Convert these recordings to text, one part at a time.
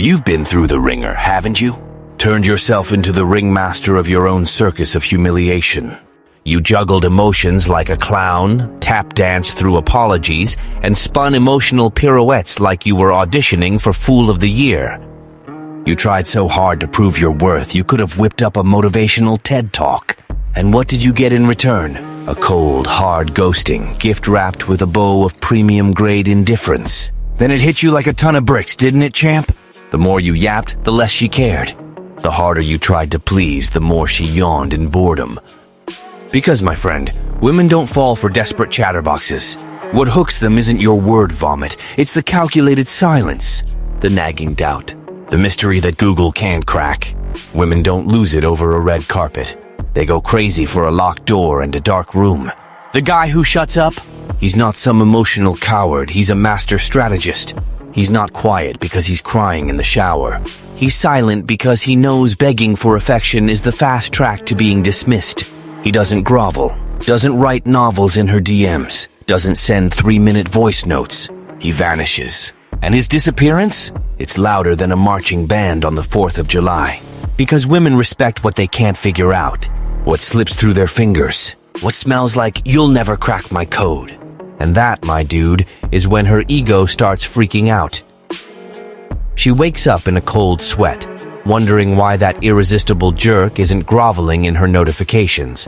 you've been through the ringer, haven't you? Turned yourself into the ringmaster of your own circus of humiliation. You juggled emotions like a clown, tap danced through apologies, and spun emotional pirouettes like you were auditioning for Fool of the Year. You tried so hard to prove your worth, you could have whipped up a motivational TED Talk. And what did you get in return? A cold, hard ghosting, gift wrapped with a bow of premium-grade indifference. Then it hit you like a ton of bricks, didn't it, champ? The more you yapped, the less she cared. The harder you tried to please, the more she yawned in boredom. Because, my friend, women don't fall for desperate chatterboxes. What hooks them isn't your word vomit, it's the calculated silence, the nagging doubt, the mystery that Google can't crack. Women don't lose it over a red carpet. They go crazy for a locked door and a dark room. The guy who shuts up? He's not some emotional coward, he's a master strategist. He's not quiet because he's crying in the shower. He's silent because he knows begging for affection is the fast track to being dismissed. He doesn't grovel, doesn't write novels in her DMs, doesn't send 3-minute voice notes. He vanishes. And his disappearance? It's louder than a marching band on the 4th of July. Because women respect what they can't figure out, what slips through their fingers, what smells like "you'll never crack my code." And that, my dude, is when her ego starts freaking out. She wakes up in a cold sweat, wondering why that irresistible jerk isn't groveling in her notifications.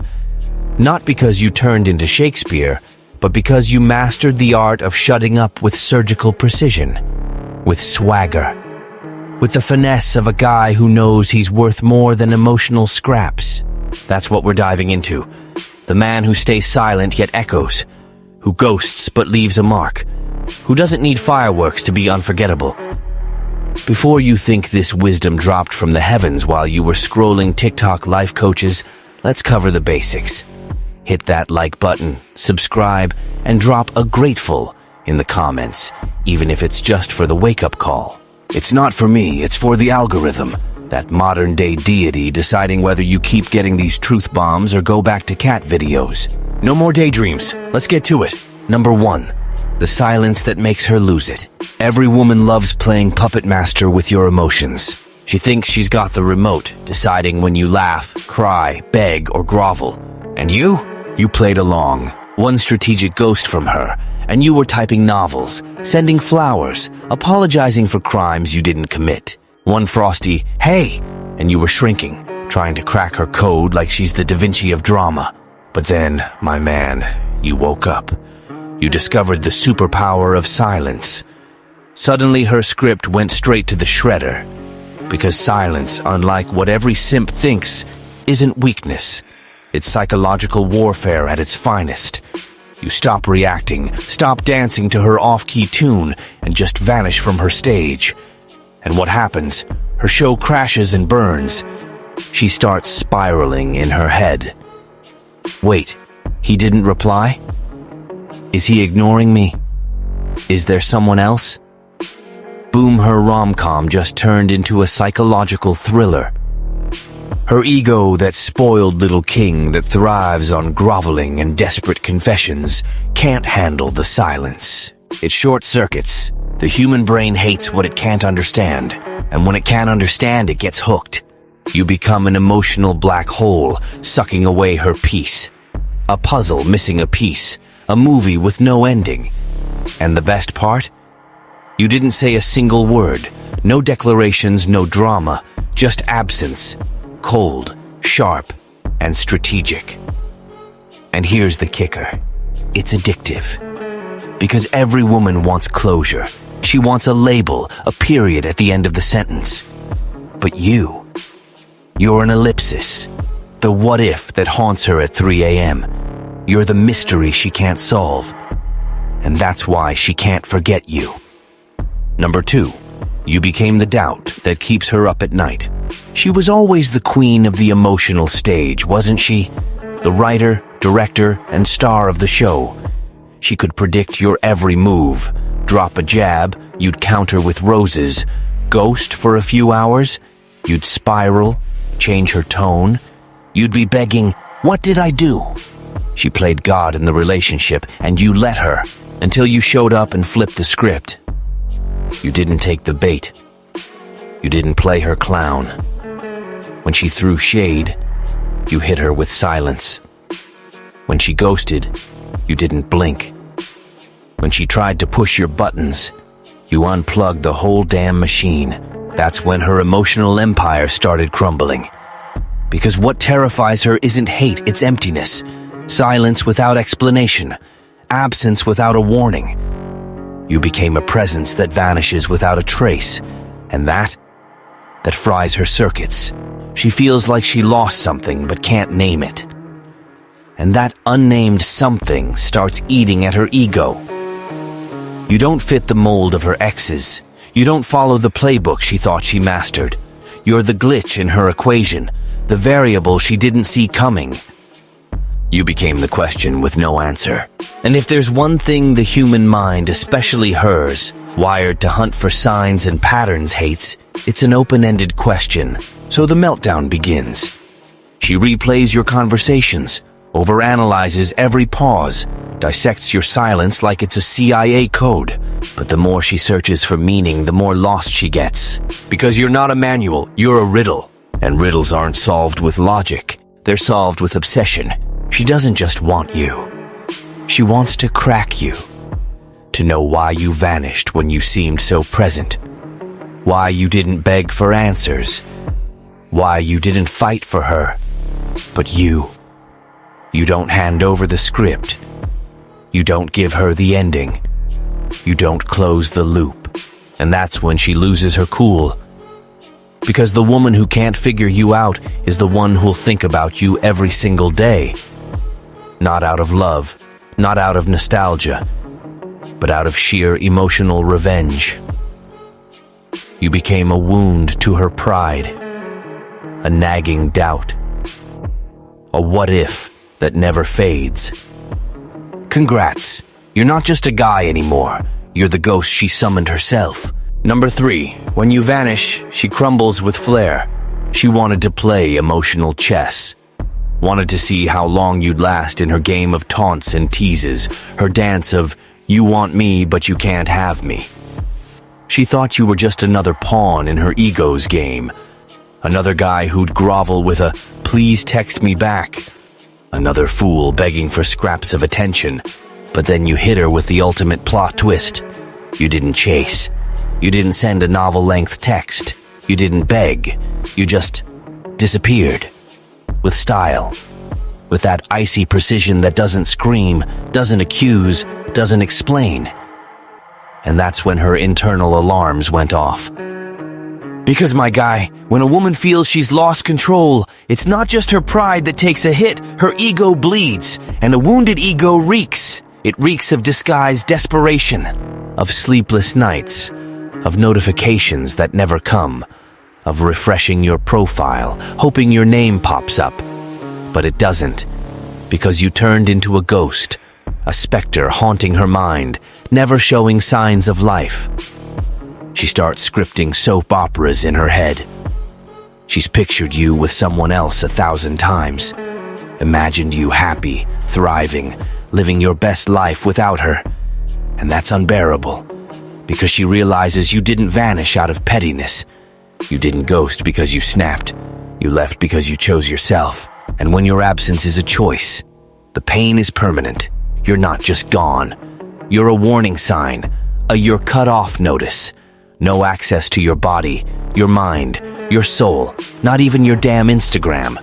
Not because you turned into Shakespeare, but because you mastered the art of shutting up with surgical precision, with swagger, with the finesse of a guy who knows he's worth more than emotional scraps. That's what we're diving into. The man who stays silent yet echoes, who ghosts but leaves a mark, who doesn't need fireworks to be unforgettable. Before you think this wisdom dropped from the heavens while you were scrolling TikTok life coaches, let's cover the basics. Hit that like button, subscribe, and drop a grateful in the comments, even if it's just for the wake-up call. It's not for me, it's for the algorithm, that modern-day deity deciding whether you keep getting these truth bombs or go back to cat videos. No more daydreams, let's get to it. Number 1. The silence that makes her lose it. Every woman loves playing puppet master with your emotions. She thinks she's got the remote, deciding when you laugh, cry, beg, or grovel. And you played along. One strategic ghost from her, and you were typing novels, sending flowers, apologizing for crimes you didn't commit. One frosty, "Hey," and you were shrinking, trying to crack her code like she's the Da Vinci of drama. But then, my man, you woke up. You discovered the superpower of silence. Suddenly her script went straight to the shredder. Because silence, unlike what every simp thinks, isn't weakness. It's psychological warfare at its finest. You stop reacting, stop dancing to her off-key tune, and just vanish from her stage. And what happens? Her show crashes and burns. She starts spiraling in her head. Wait, he didn't reply? Is he ignoring me? Is there someone else? Boom, her rom-com just turned into a psychological thriller. Her ego, that spoiled little king that thrives on groveling and desperate confessions, can't handle the silence. It short-circuits. The human brain hates what it can't understand, and when it can't understand, it gets hooked. You become an emotional black hole, sucking away her peace. A puzzle missing a piece. A movie with no ending. And the best part? You didn't say a single word. No declarations, no drama. Just absence. Cold, sharp, and strategic. And here's the kicker. It's addictive. Because every woman wants closure. She wants a label, a period at the end of the sentence. But you're an ellipsis. The what if that haunts her at 3 a.m. You're the mystery she can't solve. And that's why she can't forget you. Number 2. You became the doubt that keeps her up at night. She was always the queen of the emotional stage, wasn't she? The writer, director, and star of the show. She could predict your every move. Drop a jab, you'd counter with roses. Ghost for a few hours, you'd spiral, change her tone. You'd be begging, "What did I do?" She played God in the relationship, and you let her, until you showed up and flipped the script. You didn't take the bait. You didn't play her clown. When she threw shade, you hit her with silence. When she ghosted, you didn't blink. When she tried to push your buttons, you unplugged the whole damn machine. That's when her emotional empire started crumbling. Because what terrifies her isn't hate, it's emptiness. Silence without explanation. Absence without a warning. You became a presence that vanishes without a trace. And that fries her circuits. She feels like she lost something but can't name it. And that unnamed something starts eating at her ego. You don't fit the mold of her exes. You don't follow the playbook she thought she mastered. You're the glitch in her equation, the variable she didn't see coming. You became the question with no answer. And if there's one thing the human mind, especially hers, wired to hunt for signs and patterns hates, it's an open-ended question. So the meltdown begins. She replays your conversations, overanalyzes every pause, dissects your silence like it's a CIA code. But the more she searches for meaning, the more lost she gets. Because you're not a manual, you're a riddle. And riddles aren't solved with logic. They're solved with obsession. She doesn't just want you. She wants to crack you. To know why you vanished when you seemed so present. Why you didn't beg for answers. Why you didn't fight for her. But you don't hand over the script. You don't give her the ending. You don't close the loop. And that's when she loses her cool. Because the woman who can't figure you out is the one who'll think about you every single day. Not out of love, not out of nostalgia, but out of sheer emotional revenge. You became a wound to her pride, a nagging doubt, a what if that never fades. Congrats, you're not just a guy anymore, you're the ghost she summoned herself. Number 3, when you vanish, she crumbles with flair. She wanted to play emotional chess. Wanted to see how long you'd last in her game of taunts and teases, her dance of, you want me but you can't have me. She thought you were just another pawn in her ego's game. Another guy who'd grovel with a, please text me back. Another fool begging for scraps of attention. But then you hit her with the ultimate plot twist. You didn't chase. You didn't send a novel-length text. You didn't beg. You just disappeared. With style. With that icy precision that doesn't scream, doesn't accuse, doesn't explain. And that's when her internal alarms went off. Because, my guy, when a woman feels she's lost control, it's not just her pride that takes a hit, her ego bleeds, and a wounded ego reeks. It reeks of disguised desperation, of sleepless nights, of notifications that never come, of refreshing your profile, hoping your name pops up. But it doesn't, because you turned into a ghost, a specter haunting her mind, never showing signs of life. She starts scripting soap operas in her head. She's pictured you with someone else 1,000 times, imagined you happy, thriving, living your best life without her. And that's unbearable, because she realizes you didn't vanish out of pettiness. You didn't ghost because you snapped. You left because you chose yourself. And when your absence is a choice, the pain is permanent. You're not just gone. You're a warning sign, a you're cut off notice. No access to your body, your mind, your soul, not even your damn Instagram.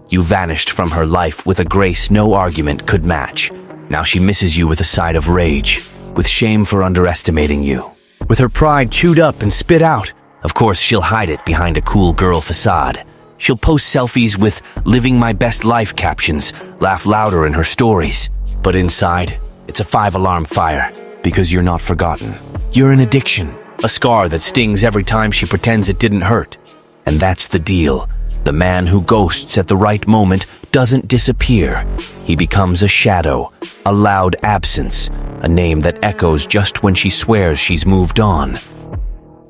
You vanished from her life with a grace no argument could match. Now she misses you with a side of rage, with shame for underestimating you. With her pride chewed up and spit out, of course she'll hide it behind a cool girl facade. She'll post selfies with living my best life captions, laugh louder in her stories. But inside, it's a 5-alarm fire, because you're not forgotten. You're an addiction, a scar that stings every time she pretends it didn't hurt. And that's the deal. The man who ghosts at the right moment doesn't disappear. He becomes a shadow, a loud absence, a name that echoes just when she swears she's moved on.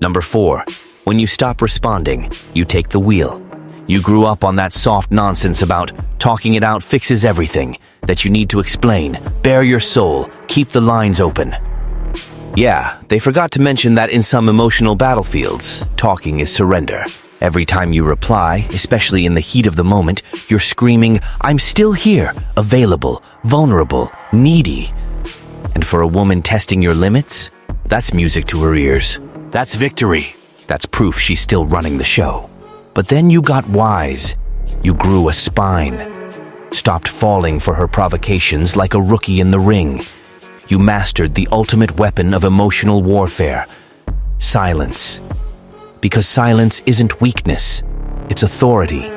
Number 4, when you stop responding, you take the wheel. You grew up on that soft nonsense about talking it out fixes everything, that you need to explain, bare your soul, keep the lines open. Yeah, they forgot to mention that in some emotional battlefields, talking is surrender. Every time you reply, especially in the heat of the moment, you're screaming, "I'm still here, available, vulnerable, needy." And for a woman testing your limits, that's music to her ears. That's victory. That's proof she's still running the show. But then you got wise. You grew a spine. Stopped falling for her provocations like a rookie in the ring. You mastered the ultimate weapon of emotional warfare: silence. Because silence isn't weakness, it's authority.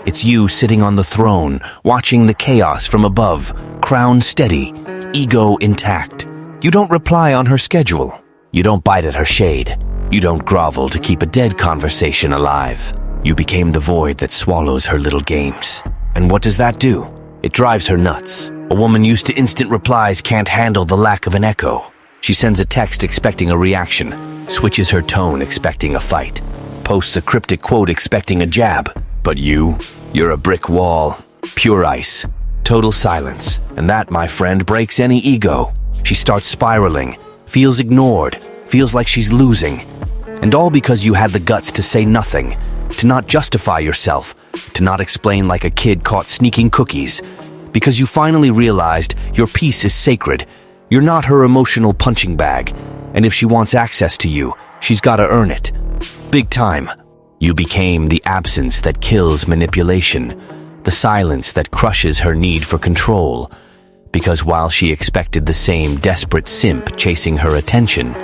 It's you sitting on the throne, watching the chaos from above, crown steady, ego intact. You don't reply on her schedule. You don't bite at her shade. You don't grovel to keep a dead conversation alive. You became the void that swallows her little games. And what does that do? It drives her nuts. A woman used to instant replies can't handle the lack of an echo. She sends a text expecting a reaction, switches her tone expecting a fight, posts a cryptic quote expecting a jab. But you're a brick wall, pure ice, total silence. And that, my friend, breaks any ego. She starts spiraling, feels ignored, feels like she's losing. And all because you had the guts to say nothing, to not justify yourself, to not explain like a kid caught sneaking cookies. Because you finally realized your peace is sacred. You're not her emotional punching bag. And if she wants access to you, she's gotta earn it. Big time. You became the absence that kills manipulation, the silence that crushes her need for control. Because while she expected the same desperate simp chasing her attention,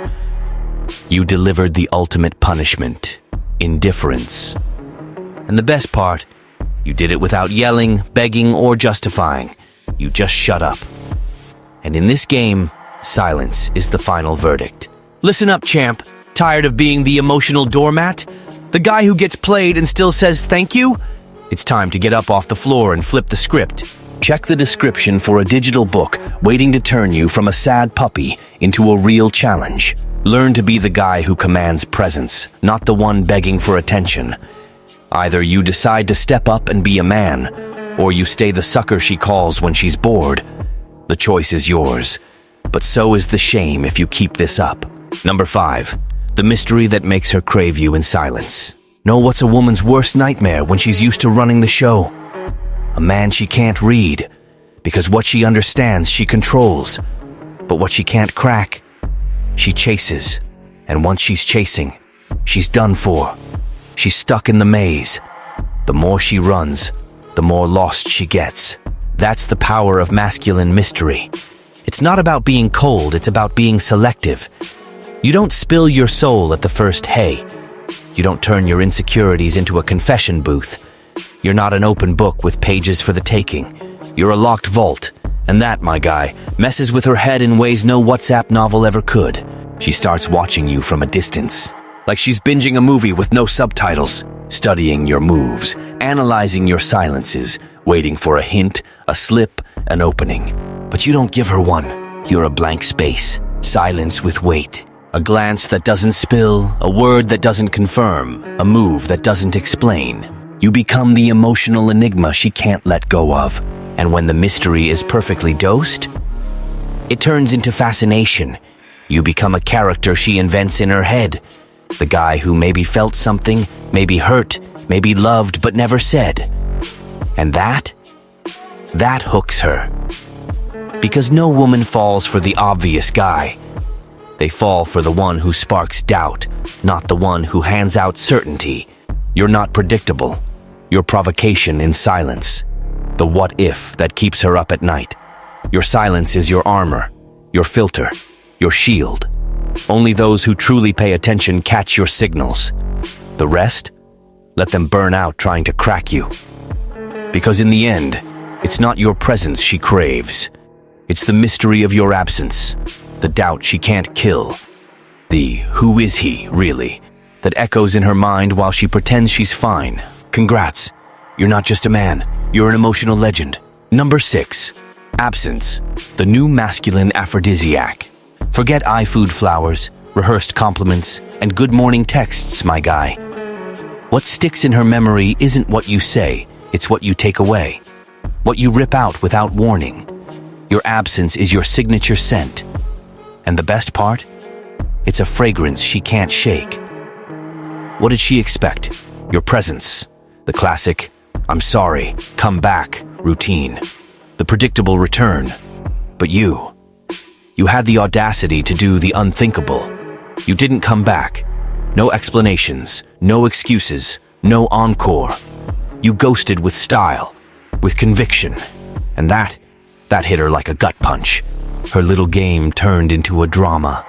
you delivered the ultimate punishment: indifference. And the best part, you did it without yelling, begging, or justifying. You just shut up. And in this game, silence is the final verdict. Listen up, champ. Tired of being the emotional doormat? The guy who gets played and still says thank you? It's time to get up off the floor and flip the script. Check the description for a digital book waiting to turn you from a sad puppy into a real challenge. Learn to be the guy who commands presence, not the one begging for attention. Either you decide to step up and be a man, or you stay the sucker she calls when she's bored. The choice is yours, but so is the shame if you keep this up. Number 5, the mystery that makes her crave you in silence. Know what's a woman's worst nightmare when she's used to running the show? A man she can't read, because what she understands she controls, but what she can't crack, she chases. And once she's chasing, she's done for. She's stuck in the maze. The more she runs, the more lost she gets. That's the power of masculine mystery. It's not about being cold, it's about being selective. You don't spill your soul at the first hey. You don't turn your insecurities into a confession booth. You're not an open book with pages for the taking. You're a locked vault. And that, my guy, messes with her head in ways no WhatsApp novel ever could. She starts watching you from a distance, like she's binging a movie with no subtitles, studying your moves, analyzing your silences, waiting for a hint, a slip, an opening. But you don't give her one. You're a blank space, silence with weight. A glance that doesn't spill, a word that doesn't confirm, a move that doesn't explain. You become the emotional enigma she can't let go of. And when the mystery is perfectly dosed, it turns into fascination. You become a character she invents in her head. The guy who maybe felt something, maybe hurt, maybe loved but never said. And that hooks her. Because no woman falls for the obvious guy. They fall for the one who sparks doubt, not the one who hands out certainty. You're not predictable. You're provocation in silence. The what if that keeps her up at night. Your silence is your armor, your filter, your shield. Only those who truly pay attention catch your signals. The rest, let them burn out trying to crack you. Because in the end, it's not your presence she craves. It's the mystery of your absence, the doubt she can't kill, the who is he, really, that echoes in her mind while she pretends she's fine. Congrats, you're not just a man, you're an emotional legend. Number 6, absence, the new masculine aphrodisiac. Forget iFood flowers, rehearsed compliments, and good morning texts, my guy. What sticks in her memory isn't what you say, it's what you take away. What you rip out without warning. Your absence is your signature scent. And the best part? It's a fragrance she can't shake. What did she expect? Your presence. The classic, "I'm sorry, come back" routine. The predictable return. But you had the audacity to do the unthinkable. You didn't come back. No explanations, no excuses, no encore. You ghosted with style, with conviction. And that hit her like a gut punch. Her little game turned into a drama.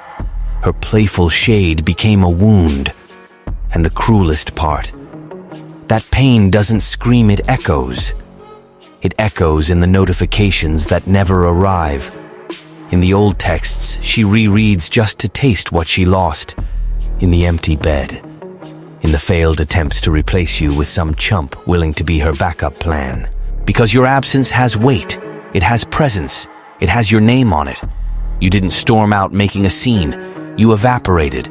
Her playful shade became a wound. And the cruelest part, that pain doesn't scream, it echoes. It echoes in the notifications that never arrive. In the old texts she rereads just to taste what she lost. In the empty bed. In the failed attempts to replace you with some chump willing to be her backup plan. Because your absence has weight. It has presence. It has your name on it. You didn't storm out making a scene. You evaporated.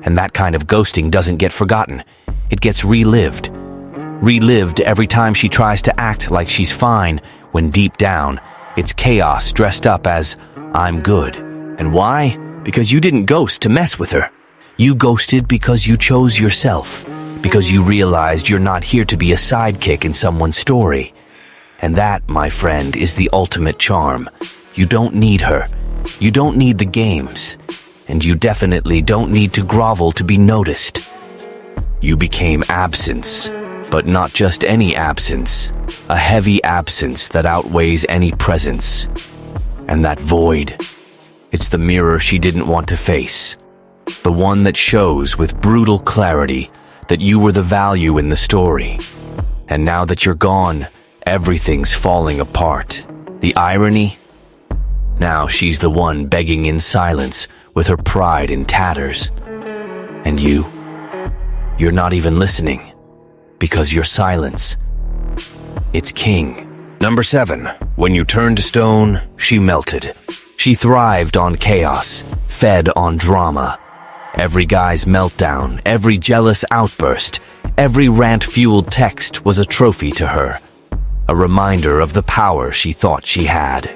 And that kind of ghosting doesn't get forgotten. It gets relived. Relived every time she tries to act like she's fine, when deep down, it's chaos dressed up as, "I'm good." And why? Because you didn't ghost to mess with her. You ghosted because you chose yourself. Because you realized you're not here to be a sidekick in someone's story. And that, my friend, is the ultimate charm. You don't need her. You don't need the games. And you definitely don't need to grovel to be noticed. You became absence. But not just any absence. A heavy absence that outweighs any presence. And that void, it's the mirror she didn't want to face. The one that shows with brutal clarity that you were the value in the story. And now that you're gone, everything's falling apart. The irony? Now she's the one begging in silence with her pride in tatters. And you're not even listening. Because your silence, it's king. Number 7. When you turned to stone, she melted. She thrived on chaos, fed on drama. Every guy's meltdown, every jealous outburst, every rant-fueled text was a trophy to her. A reminder of the power she thought she had.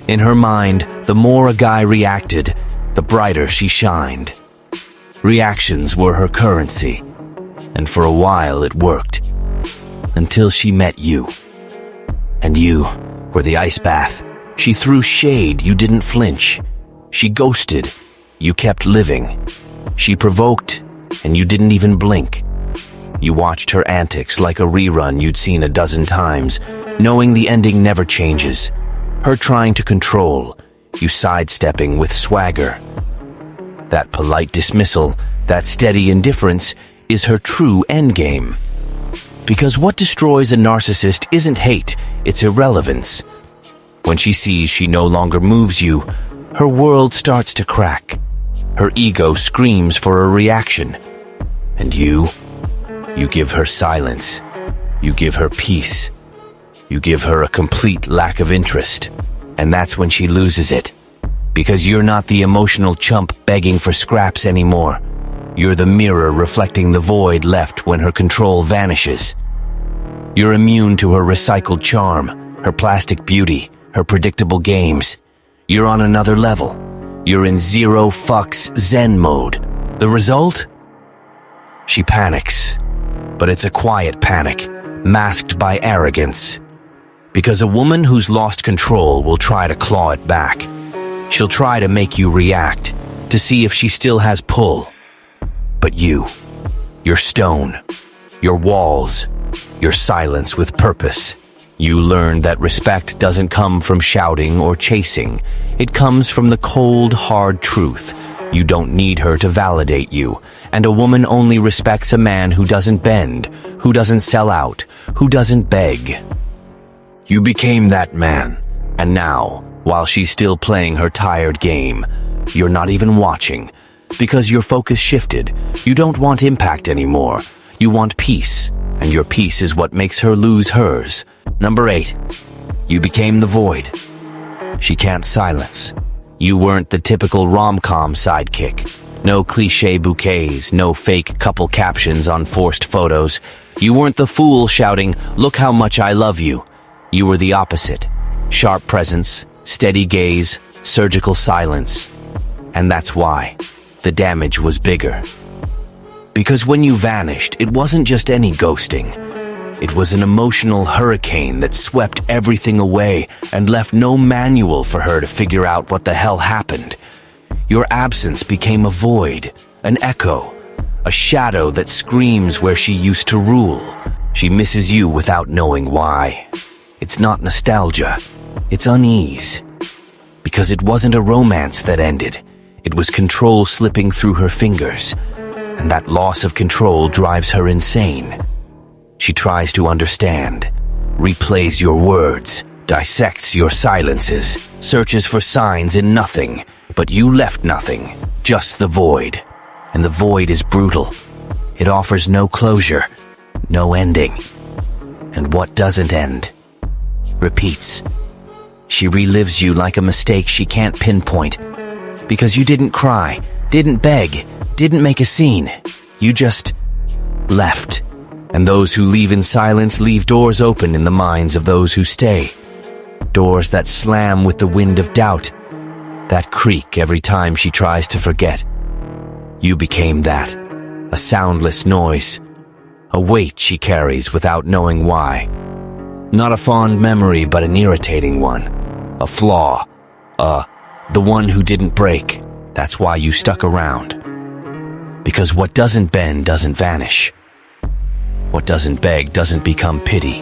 In her mind, the more a guy reacted, the brighter she shined. Reactions were her currency. And for a while it worked. Until she met you. And you were the ice bath. She threw shade, you didn't flinch. She ghosted, you kept living. She provoked, and you didn't even blink. You watched her antics like a rerun you'd seen a dozen times, knowing the ending never changes. Her trying to control, you sidestepping with swagger. That polite dismissal, that steady indifference, is her true endgame. Because what destroys a narcissist isn't hate, it's irrelevance. When she sees she no longer moves you, her world starts to crack. Her ego screams for a reaction. And you give her silence. You give her peace. You give her a complete lack of interest. And that's when she loses it. Because you're not the emotional chump begging for scraps anymore. You're the mirror reflecting the void left when her control vanishes. You're immune to her recycled charm, her plastic beauty, her predictable games. You're on another level. You're in zero fucks Zen mode. The result? She panics. But it's a quiet panic, masked by arrogance. Because a woman who's lost control will try to claw it back. She'll try to make you react, to see if she still has pull. But your stone, your walls, your silence with purpose. You learn that respect doesn't come from shouting or chasing. It comes from the cold, hard truth. You don't need her to validate you. And a woman only respects a man who doesn't bend, who doesn't sell out, who doesn't beg. You became that man. And now, while she's still playing her tired game, you're not even watching. Because your focus shifted. You don't want impact anymore. You want peace. And your peace is what makes her lose hers. Number 8. You became the void. She can't silence. You weren't the typical rom-com sidekick. No cliché bouquets, no fake couple captions on forced photos. You weren't the fool shouting, "Look how much I love you." You were the opposite. Sharp presence, steady gaze, surgical silence. And that's why the damage was bigger. Because when you vanished, it wasn't just any ghosting. It was an emotional hurricane that swept everything away and left no manual for her to figure out what the hell happened. Your absence became a void, an echo, a shadow that screams where she used to rule. She misses you without knowing why. It's not nostalgia, it's unease. Because it wasn't a romance that ended, it was control slipping through her fingers, and that loss of control drives her insane. She tries to understand, replays your words, dissects your silences, searches for signs in nothing, but you left nothing, just the void. And the void is brutal. It offers no closure, no ending. And what doesn't end repeats. She relives you like a mistake she can't pinpoint. Because you didn't cry, didn't beg, didn't make a scene. You just left. And those who leave in silence leave doors open in the minds of those who stay. Doors that slam with the wind of doubt, that creak every time she tries to forget. You became that, a soundless noise, a weight she carries without knowing why. Not a fond memory, but an irritating one, a flaw, the one who didn't break. That's why you stuck around. Because what doesn't bend doesn't vanish. What doesn't beg doesn't become pity.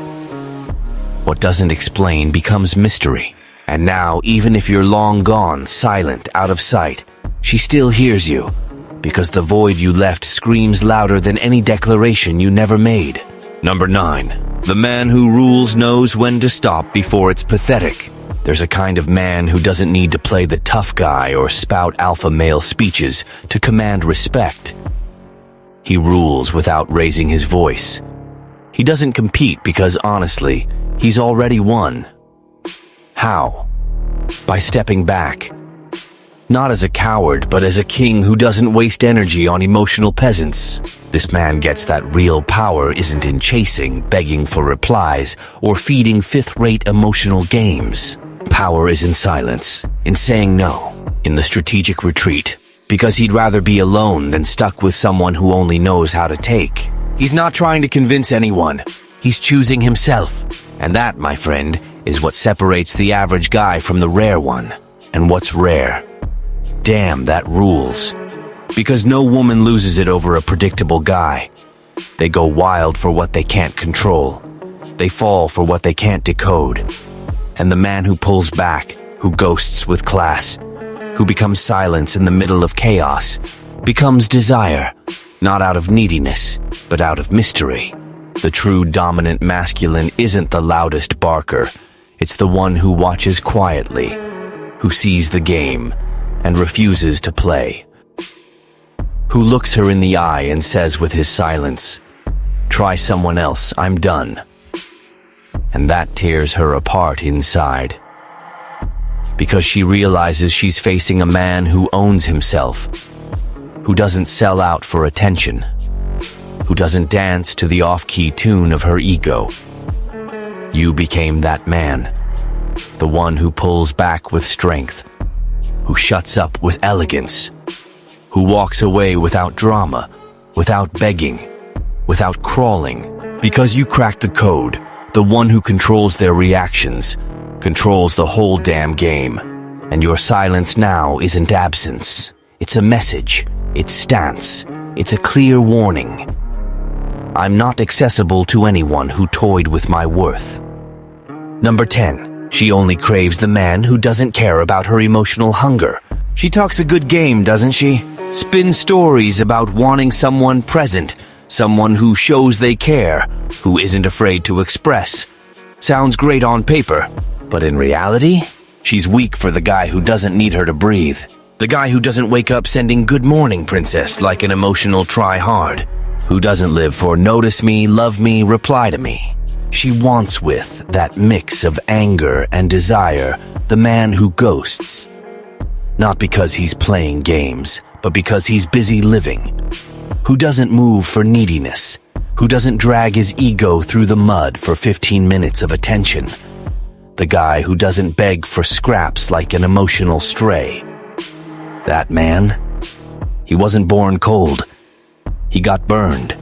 What doesn't explain becomes mystery. And now, even if you're long gone, silent, out of sight, she still hears you, because the void you left screams louder than any declaration you never made. Number 9. The man who rules knows when to stop before it's pathetic. There's a kind of man who doesn't need to play the tough guy or spout alpha male speeches to command respect. He rules without raising his voice. He doesn't compete because, honestly, he's already won. How? By stepping back. Not as a coward, but as a king who doesn't waste energy on emotional peasants. This man gets that real power isn't in chasing, begging for replies, or feeding fifth-rate emotional games. Power is in silence, in saying no, in the strategic retreat, because he'd rather be alone than stuck with someone who only knows how to take. He's not trying to convince anyone. He's choosing himself. And that, my friend, is what separates the average guy from the rare one. And what's rare? Damn, that rules. Because no woman loses it over a predictable guy. They go wild for what they can't control. They fall for what they can't decode. And the man who pulls back, who ghosts with class, who becomes silence in the middle of chaos, becomes desire, not out of neediness, but out of mystery. The true dominant masculine isn't the loudest barker. It's the one who watches quietly, who sees the game and refuses to play. Who looks her in the eye and says with his silence, "Try someone else, I'm done." And that tears her apart inside. Because she realizes she's facing a man who owns himself, who doesn't sell out for attention, who doesn't dance to the off-key tune of her ego. You became that man, the one who pulls back with strength, who shuts up with elegance, who walks away without drama, without begging, without crawling, because you cracked the code, the one who controls their reactions, controls the whole damn game. And your silence now isn't absence. It's a message. It's stance. It's a clear warning. I'm not accessible to anyone who toyed with my worth. Number 10. She only craves the man who doesn't care about her emotional hunger. She talks a good game, doesn't she? Spins stories about wanting someone present, someone who shows they care, who isn't afraid to express. Sounds great on paper, but in reality, she's weak for the guy who doesn't need her to breathe. The guy who doesn't wake up sending "Good morning, princess" like an emotional try-hard. Who doesn't live for "notice me, love me, reply to me." She wants with that mix of anger and desire the man who ghosts. Not because he's playing games, but because he's busy living. Who doesn't move for neediness. Who doesn't drag his ego through the mud for 15 minutes of attention. The guy who doesn't beg for scraps like an emotional stray. That man, he wasn't born cold. He got burned.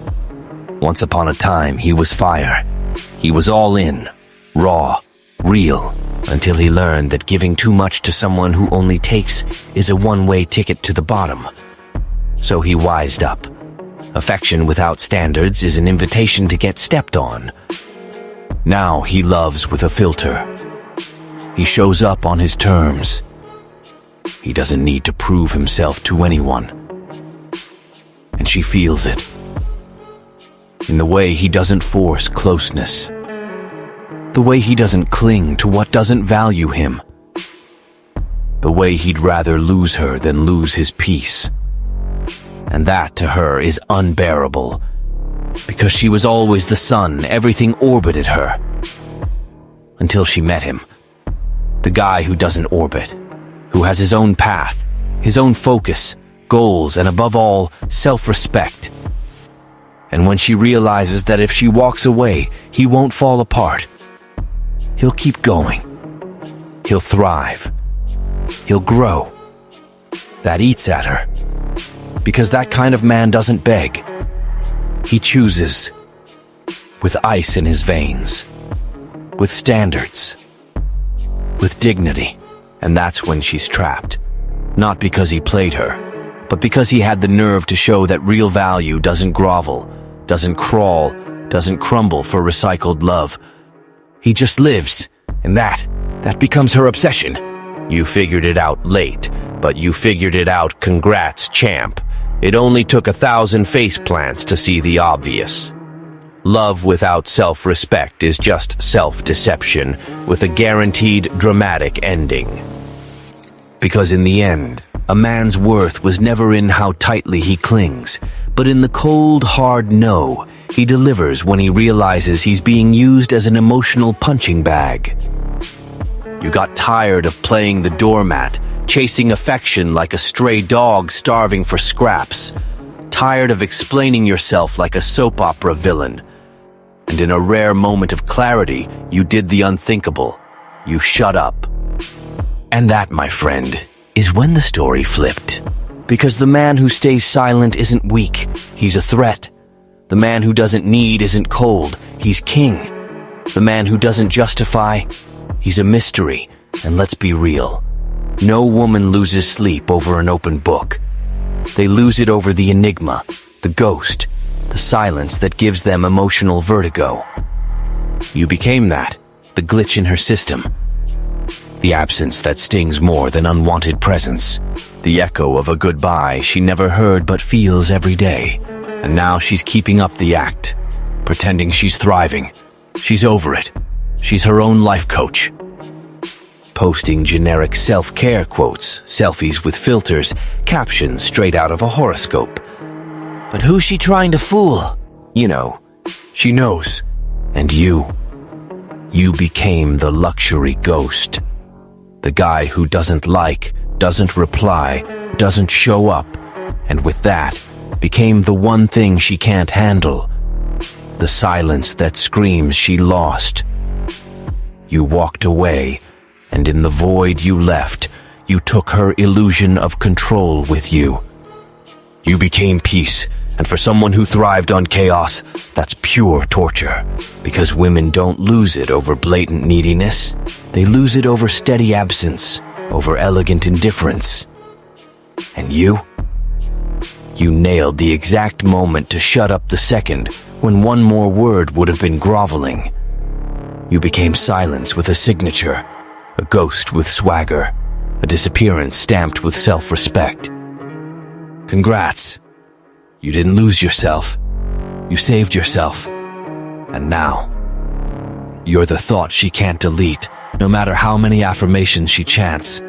Once upon a time, he was fire. He was all in, raw, real, until he learned that giving too much to someone who only takes is a one-way ticket to the bottom. So he wised up. Affection without standards is an invitation to get stepped on. Now he loves with a filter. He shows up on his terms. He doesn't need to prove himself to anyone. And she feels it. In the way he doesn't force closeness. The way he doesn't cling to what doesn't value him. The way he'd rather lose her than lose his peace. And that to her is unbearable. Because she was always the sun, everything orbited her. Until she met him. The guy who doesn't orbit. Who has his own path, his own focus, goals, and above all, self-respect. And when she realizes that if she walks away, he won't fall apart. He'll keep going. He'll thrive. He'll grow. That eats at her. Because that kind of man doesn't beg. He chooses. With ice in his veins. With standards. With dignity. And that's when she's trapped. Not because he played her, but because he had the nerve to show that real value doesn't grovel, doesn't crawl, doesn't crumble for recycled love. He just lives, and that becomes her obsession. You figured it out late, but you figured it out, congrats, champ. It only took 1,000 faceplants to see the obvious. Love without self-respect is just self-deception, with a guaranteed dramatic ending. Because in the end, a man's worth was never in how tightly he clings, but in the cold, hard no he delivers when he realizes he's being used as an emotional punching bag. You got tired of playing the doormat, chasing affection like a stray dog starving for scraps, tired of explaining yourself like a soap opera villain. And in a rare moment of clarity, you did the unthinkable. You shut up. And that, my friend, is when the story flipped. Because the man who stays silent isn't weak, he's a threat. The man who doesn't need isn't cold, he's king. The man who doesn't justify, he's a mystery. And let's be real. No woman loses sleep over an open book. They lose it over the enigma, the ghost, the silence that gives them emotional vertigo. You became that, the glitch in her system. The absence that stings more than unwanted presence. The echo of a goodbye she never heard but feels every day. And now she's keeping up the act, pretending she's thriving. She's over it. She's her own life coach. Posting generic self-care quotes, selfies with filters, captions straight out of a horoscope. But who's she trying to fool? You know, she knows. And you became the luxury ghost. The guy who doesn't like, doesn't reply, doesn't show up, and with that, became the one thing she can't handle. The silence that screams she lost. You walked away, and in the void you left, you took her illusion of control with you. You became peace, and for someone who thrived on chaos, that's pure torture. Because women don't lose it over blatant neediness. They lose it over steady absence, over elegant indifference. And you nailed the exact moment to shut up the second when one more word would have been groveling. You became silence with a signature, a ghost with swagger, a disappearance stamped with self-respect. Congrats. You didn't lose yourself. You saved yourself. And now, you're the thought she can't delete, no matter how many affirmations she chants.